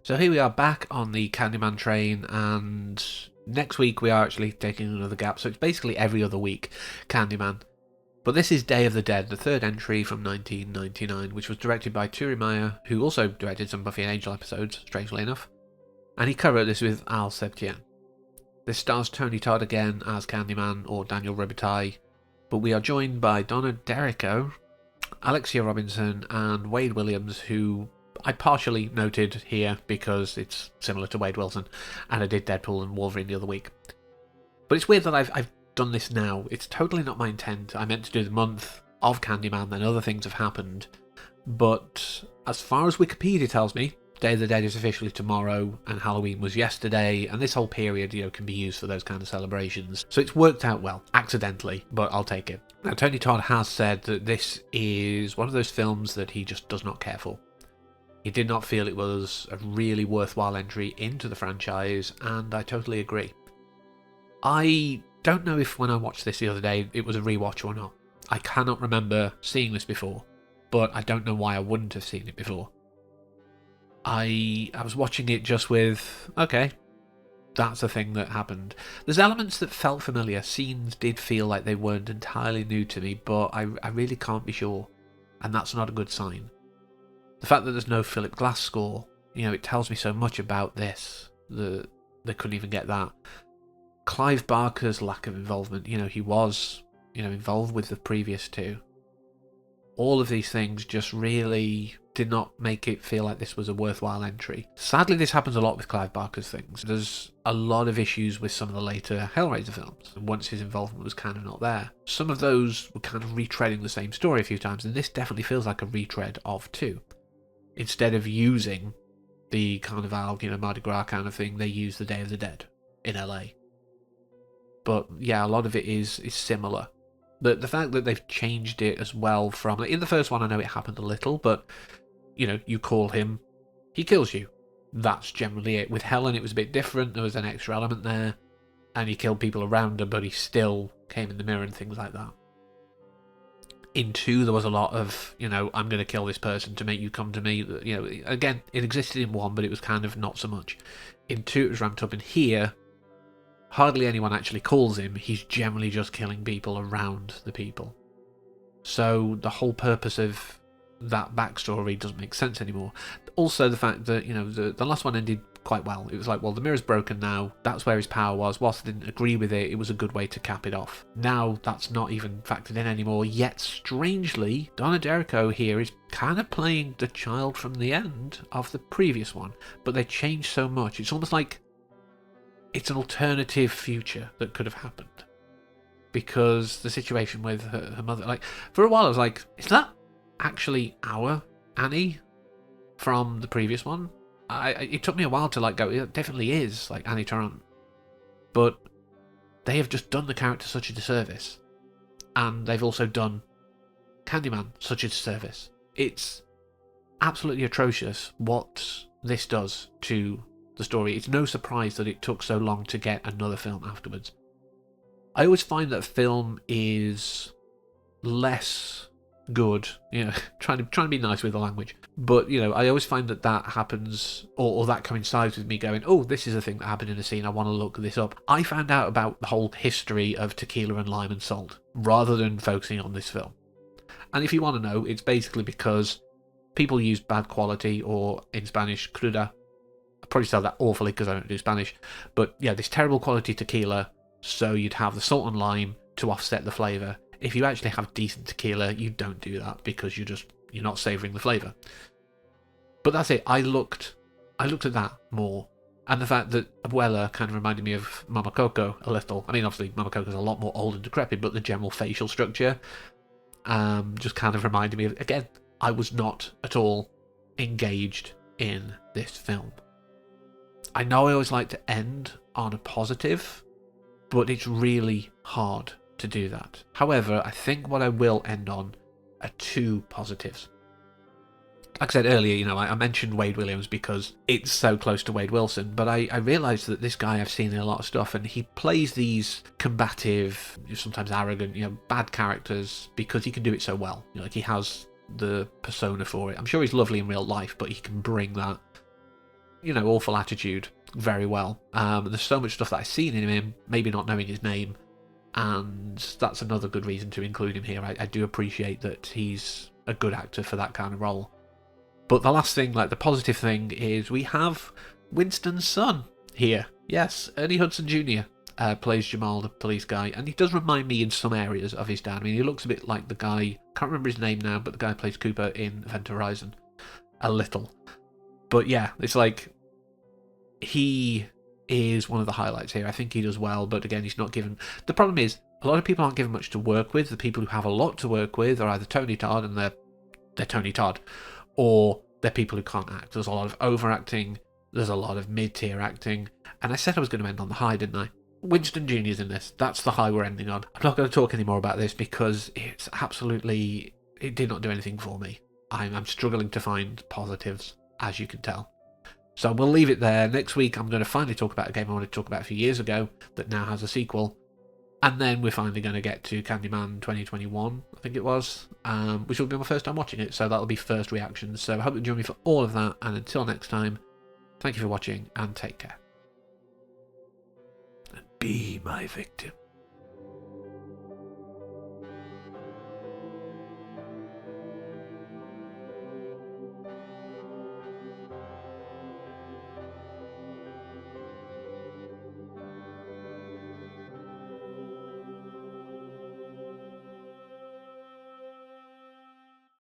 So here we are back on the Candyman train, and next week we are actually taking another gap, so it's basically every other week Candyman. But this is Day of the Dead, the third entry from 1999, which was directed by Turi Meyer, who also directed some Buffy and Angel episodes, strangely enough. And he co-wrote this with Al Sebtian. This stars Tony Todd again as Candyman, or Daniel Robitaille, but we are joined by Donna Derrico, Alexia Robinson, and Wade Williams, who I partially noted here because it's similar to Wade Wilson, and I did Deadpool and Wolverine the other week. But it's weird that I've done this now. It's totally not my intent. I meant to do the month of Candyman, then other things have happened. But as far as Wikipedia tells me, Day of the Dead is officially tomorrow, and Halloween was yesterday, and this whole period, can be used for those kind of celebrations. So it's worked out well, accidentally, but I'll take it. Now, Tony Todd has said that this is one of those films that he just does not care for. He did not feel it was a really worthwhile entry into the franchise, and I totally agree. I don't know if when I watched this the other day it was a rewatch or not. I cannot remember seeing this before, but I don't know why I wouldn't have seen it before. I was watching it just with, okay, that's a thing that happened. There's elements that felt familiar. Scenes did feel like they weren't entirely new to me, but I really can't be sure, and that's not a good sign. The fact that there's no Philip Glass score, it tells me so much about this. They couldn't even get that. Clive Barker's lack of involvement, he was, involved with the previous two. All of these things just really did not make it feel like this was a worthwhile entry. Sadly, this happens a lot with Clive Barker's things. There's a lot of issues with some of the later Hellraiser films, once his involvement was kind of not there. Some of those were kind of retreading the same story a few times, and this definitely feels like a retread of two. Instead of using the Carnival, Mardi Gras kind of thing, they use the Day of the Dead in LA. But yeah, a lot of it is similar. The fact that they've changed it as well from... in the first one, I know it happened a little, but, you call him, he kills you. That's generally it. With Helen, it was a bit different. There was an extra element there, and he killed people around her, but he still came in the mirror and things like that. In 2, there was a lot of, I'm going to kill this person to make you come to me. Again, it existed in 1, but it was kind of not so much. In 2, it was ramped up. In here, hardly anyone actually calls him. He's generally just killing people around the people. So the whole purpose of that backstory doesn't make sense anymore. Also, the fact that, the last one ended quite well. It was like, well, the mirror's broken now. That's where his power was. Whilst I didn't agree with it, it was a good way to cap it off. Now, that's not even factored in anymore. Yet, strangely, Donna Derrico here is kind of playing the child from the end of the previous one. But they changed so much. It's almost like it's an alternative future that could have happened. Because the situation with her mother, for a while I was like, is that actually our Annie from the previous one? It took me a while to go, it definitely is Annie Tarrant. But they have just done the character such a disservice. And they've also done Candyman such a disservice. It's absolutely atrocious what this does to the story. It's no surprise that it took so long to get another film afterwards. I always find that film is less good, trying to be nice with the language, but I always find that happens, or that coincides with me going, oh, this is a thing that happened in a scene, I want to look this up. I found out about the whole history of tequila and lime and salt rather than focusing on this film. And if you want to know, it's basically because people use bad quality, or in Spanish, cruda. I probably said that awfully because I don't do Spanish, but yeah, this terrible quality tequila, so you'd have the salt and lime to offset the flavour. If you actually have decent tequila, you don't do that because you're not savouring the flavour. But that's it. I looked at that more. And the fact that Abuela kind of reminded me of Mama Coco a little. I mean, obviously, Mama Coco's a lot more old and decrepit, but the general facial structure just kind of reminded me of... Again, I was not at all engaged in this film. I know I always like to end on a positive, but it's really hard to do that. However, I think what I will end on are 2 positives. Like I said earlier, I mentioned Wade Williams because it's so close to Wade Wilson, but I realised that this guy I've seen in a lot of stuff, and he plays these combative, sometimes arrogant, bad characters because he can do it so well. He has the persona for it. I'm sure he's lovely in real life, but he can bring that you know, awful attitude very well. There's so much stuff that I've seen in him, maybe not knowing his name, and that's another good reason to include him here. I do appreciate that he's a good actor for that kind of role. But the last thing, like the positive thing, is we have Winston's son here. Yes, Ernie Hudson Jr. Plays Jamal, the police guy, and he does remind me in some areas of his dad. I mean, he looks a bit like the guy, can't remember his name now, but the guy who plays Cooper in Event Horizon. A little. But yeah, it's like, he is one of the highlights here. I think he does well, but again, he's not given... The problem is, a lot of people aren't given much to work with. The people who have a lot to work with are either Tony Todd, and they're Tony Todd, or they're people who can't act. There's a lot of overacting, there's a lot of mid-tier acting, and I said I was going to end on the high, didn't I? Winston Jr.'s in this. That's the high we're ending on. I'm not going to talk any more about this because it's absolutely... It did not do anything for me. I'm struggling to find positives, as you can tell. So we'll leave it there. Next week I'm going to finally talk about a game I wanted to talk about a few years ago that now has a sequel. And then we're finally going to get to Candyman 2021, I think it was, which will be my first time watching it, so that'll be first reactions. So I hope you join me for all of that, and until next time, thank you for watching, and take care. And be my victim.